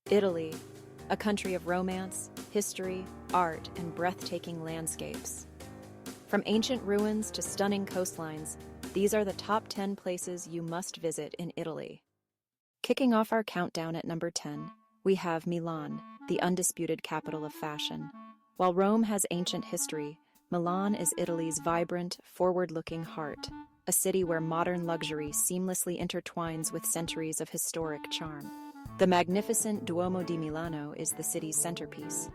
Italy, a country of romance, history, art, and breathtaking landscapes. From ancient ruins to stunning coastlines, these are the top 10 places you must visit in Italy. Kicking off our countdown at number 10, we have Milan, the undisputed capital of fashion. While Rome has ancient history, Milan is Italy's vibrant, forward-looking heart, a city where modern luxury seamlessly intertwines with centuries of historic charm. The magnificent Duomo di Milano is the city's centerpiece.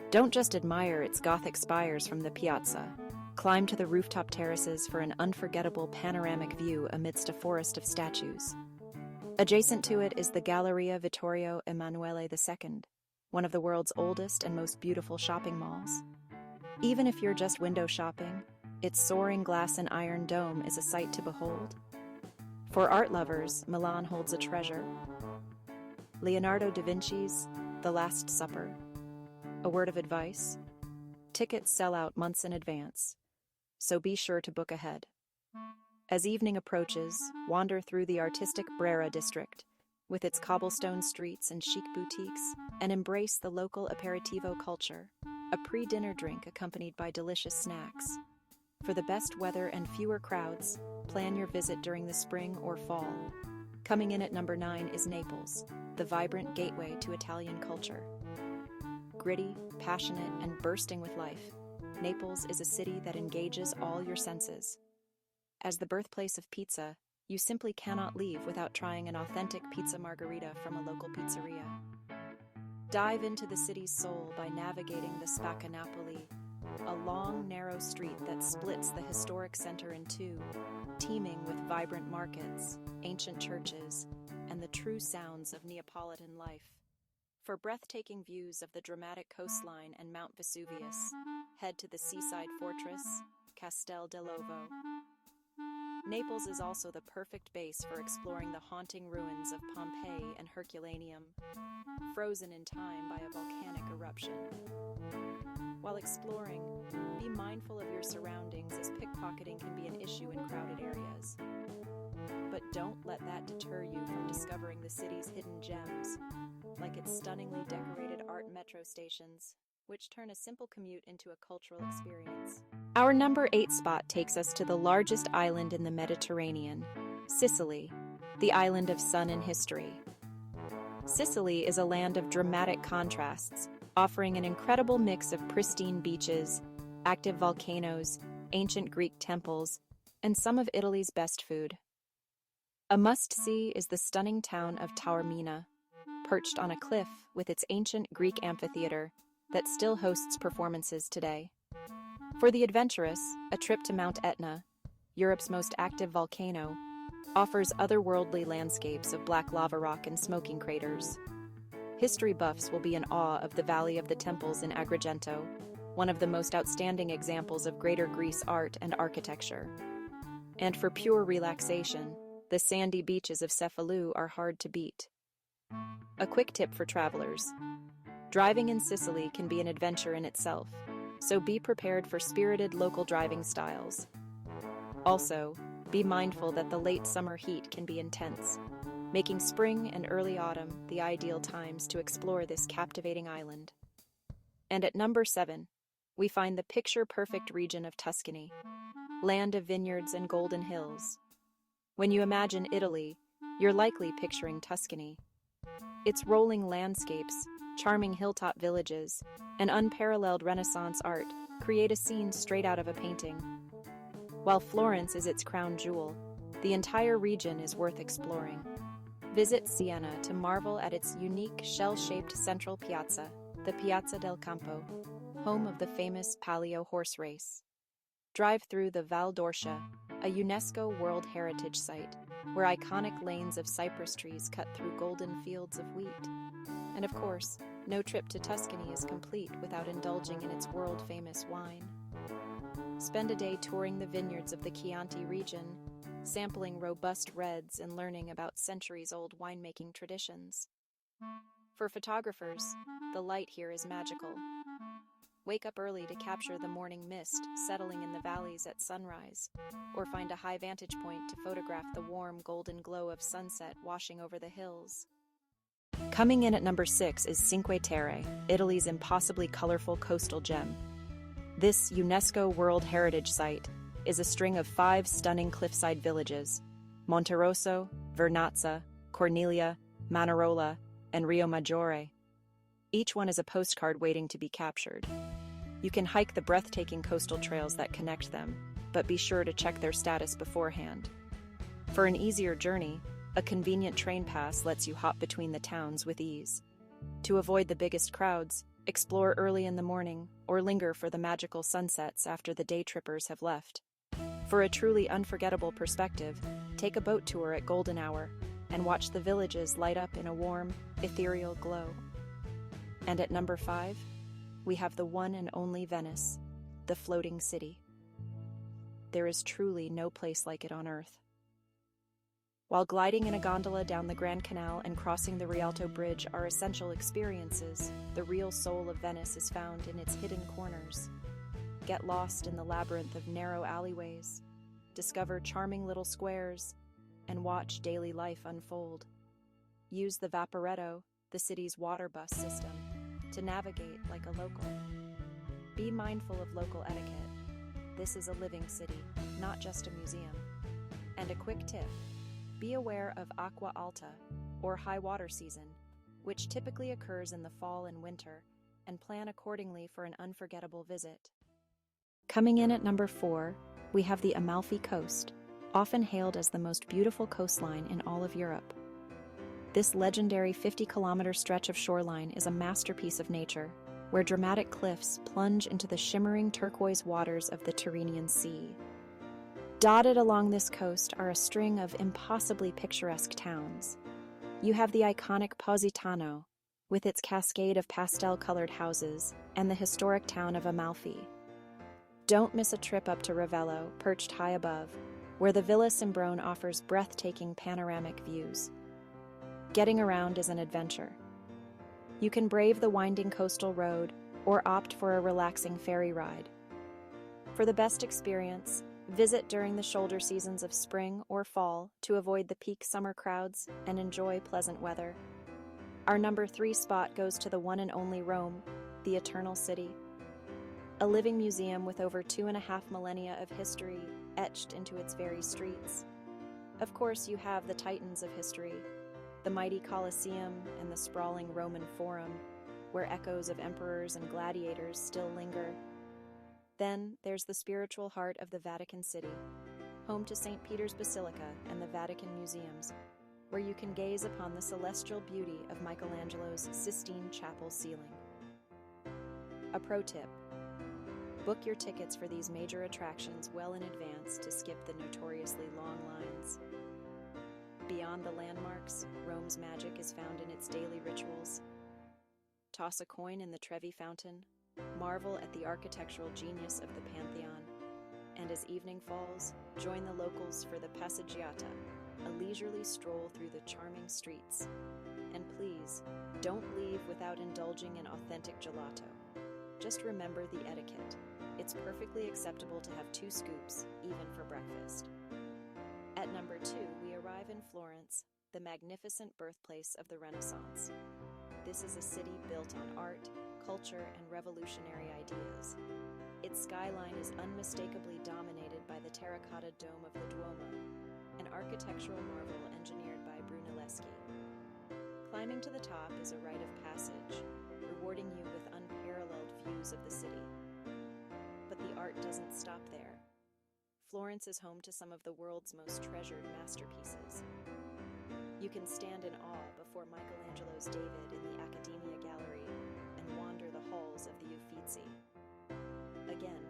Don't just admire its Gothic spires from the piazza. Climb to the rooftop terraces for an unforgettable panoramic view amidst a forest of statues. Adjacent to it is the Galleria Vittorio Emanuele II, one of the world's oldest and most beautiful shopping malls. Even if you're just window shopping, its soaring glass and iron dome is a sight to behold. For art lovers, Milan holds a treasure. Leonardo da Vinci's The Last Supper. A word of advice: tickets sell out months in advance, so be sure to book ahead. As evening approaches, wander through the artistic Brera district, with its cobblestone streets and chic boutiques, and embrace the local aperitivo culture, a pre-dinner drink accompanied by delicious snacks. For the best weather and fewer crowds, plan your visit during the spring or fall. Coming in at number 9 is Naples, the vibrant gateway to Italian culture. Gritty, passionate, and bursting with life, Naples is a city that engages all your senses. As the birthplace of pizza, you simply cannot leave without trying an authentic pizza margherita from a local pizzeria. Dive into the city's soul by navigating the Spacca Napoli, a long, narrow street that splits the historic center in two, teeming with vibrant markets, ancient churches, and the true sounds of Neapolitan life. For breathtaking views of the dramatic coastline and Mount Vesuvius, head to the seaside fortress, Castel dell'Ovo. Naples is also the perfect base for exploring the haunting ruins of Pompeii and Herculaneum, frozen in time by a volcanic eruption. While exploring, be mindful of your surroundings, as pickpocketing can be an issue in crowded areas. But don't let that deter you from discovering the city's hidden gems, like its stunningly decorated art metro stations, which turn a simple commute into a cultural experience. Our number 8 spot takes us to the largest island in the Mediterranean, Sicily, the island of sun and history. Sicily is a land of dramatic contrasts, offering an incredible mix of pristine beaches, active volcanoes, ancient Greek temples, and some of Italy's best food. A must-see is the stunning town of Taormina, perched on a cliff with its ancient Greek amphitheater that still hosts performances today. For the adventurous, a trip to Mount Etna, Europe's most active volcano, offers otherworldly landscapes of black lava rock and smoking craters. History buffs will be in awe of the Valley of the Temples in Agrigento, one of the most outstanding examples of Greater Greece art and architecture. And for pure relaxation, the sandy beaches of Cefalù are hard to beat. A quick tip for travelers: driving in Sicily can be an adventure in itself, so be prepared for spirited local driving styles. Also, be mindful that the late summer heat can be intense, making spring and early autumn the ideal times to explore this captivating island. And at number 7, we find the picture-perfect region of Tuscany, land of vineyards and golden hills. When you imagine Italy, you're likely picturing Tuscany. Its rolling landscapes, charming hilltop villages, and unparalleled Renaissance art create a scene straight out of a painting. While Florence is its crown jewel, the entire region is worth exploring. Visit Siena to marvel at its unique shell-shaped central piazza, the Piazza del Campo, home of the famous Palio horse race. Drive through the Val d'Orcia, a UNESCO World Heritage Site, where iconic lanes of cypress trees cut through golden fields of wheat. And of course, no trip to Tuscany is complete without indulging in its world-famous wine. Spend a day touring the vineyards of the Chianti region, sampling robust reds and learning about centuries-old winemaking traditions. For photographers, the light here is magical. Wake up early to capture the morning mist settling in the valleys at sunrise, or find a high vantage point to photograph the warm golden glow of sunset washing over the hills. Coming in at number 6 is Cinque Terre, Italy's impossibly colorful coastal gem. This UNESCO World Heritage Site is a string of 5 stunning cliffside villages: Monterosso, Vernazza, Cornelia, Manarola, and Rio Maggiore. Each one is a postcard waiting to be captured. You can hike the breathtaking coastal trails that connect them, but be sure to check their status beforehand. For an easier journey, a convenient train pass lets you hop between the towns with ease. To avoid the biggest crowds, explore early in the morning or linger for the magical sunsets after the day trippers have left. For a truly unforgettable perspective, take a boat tour at golden hour and watch the villages light up in a warm, ethereal glow. And at number 5, we have the one and only Venice, the floating city. There is truly no place like it on Earth. While gliding in a gondola down the Grand Canal and crossing the Rialto Bridge are essential experiences, the real soul of Venice is found in its hidden corners. Get lost in the labyrinth of narrow alleyways, discover charming little squares, and watch daily life unfold. Use the Vaporetto, the city's water bus system, to navigate like a local. Be mindful of local etiquette. This is a living city, not just a museum. And a quick tip: be aware of acqua alta, or high water season, which typically occurs in the fall and winter, and plan accordingly for an unforgettable visit. Coming in at number 4, we have the Amalfi Coast, often hailed as the most beautiful coastline in all of Europe. This legendary 50-kilometer stretch of shoreline is a masterpiece of nature, where dramatic cliffs plunge into the shimmering turquoise waters of the Tyrrhenian Sea. Dotted along this coast are a string of impossibly picturesque towns. You have the iconic Positano, with its cascade of pastel-colored houses, and the historic town of Amalfi. Don't miss a trip up to Ravello, perched high above, where the Villa Simbrone offers breathtaking panoramic views. Getting around is an adventure. You can brave the winding coastal road or opt for a relaxing ferry ride. For the best experience, visit during the shoulder seasons of spring or fall to avoid the peak summer crowds and enjoy pleasant weather. Our number 3 spot goes to the one and only Rome, the Eternal City. A living museum with over 2.5 millennia of history etched into its very streets. Of course, you have the titans of history, the mighty Colosseum and the sprawling Roman Forum, where echoes of emperors and gladiators still linger. Then there's the spiritual heart of the Vatican City, home to St. Peter's Basilica and the Vatican Museums, where you can gaze upon the celestial beauty of Michelangelo's Sistine Chapel ceiling. A pro tip: book your tickets for these major attractions well in advance to skip the notoriously long lines. Beyond the landmarks, Rome's magic is found in its daily rituals. Toss a coin in the Trevi Fountain, marvel at the architectural genius of the Pantheon, and as evening falls, join the locals for the Passeggiata, a leisurely stroll through the charming streets. And please, don't leave without indulging in authentic gelato. Just remember the etiquette. It's perfectly acceptable to have 2 scoops, even for breakfast. At number 2, we arrive in Florence, the magnificent birthplace of the Renaissance. This is a city built on art, culture, and revolutionary ideas. Its skyline is unmistakably dominated by the terracotta dome of the Duomo, an architectural marvel engineered by Brunelleschi. Climbing to the top is a rite of passage, rewarding you with unparalleled views of the city. But the art doesn't stop there. Florence is home to some of the world's most treasured masterpieces. You can stand in awe before Michelangelo's David in the Accademia Gallery and wander the halls of the Uffizi. Again,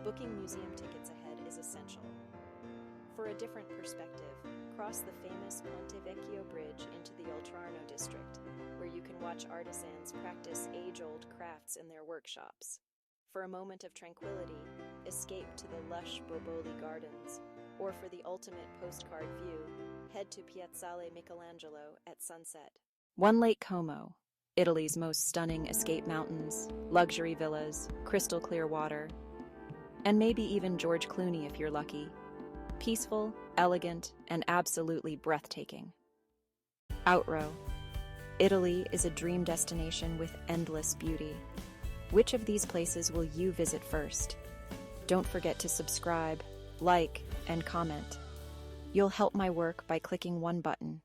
booking museum tickets ahead is essential. For a different perspective, cross the famous Ponte Vecchio Bridge into the Oltrarno district, where you can watch artisans practice age-old crafts in their workshops. For a moment of tranquility, escape to the lush Borboli Gardens, or for the ultimate postcard view, head to Piazzale Michelangelo at sunset. One Lake Como, Italy's most stunning escape mountains, luxury villas, crystal clear water, and maybe even George Clooney if you're lucky. Peaceful, elegant, and absolutely breathtaking. Outrow. Italy is a dream destination with endless beauty. Which of these places will you visit first? Don't forget to subscribe, like, and comment. You'll help my work by clicking one button.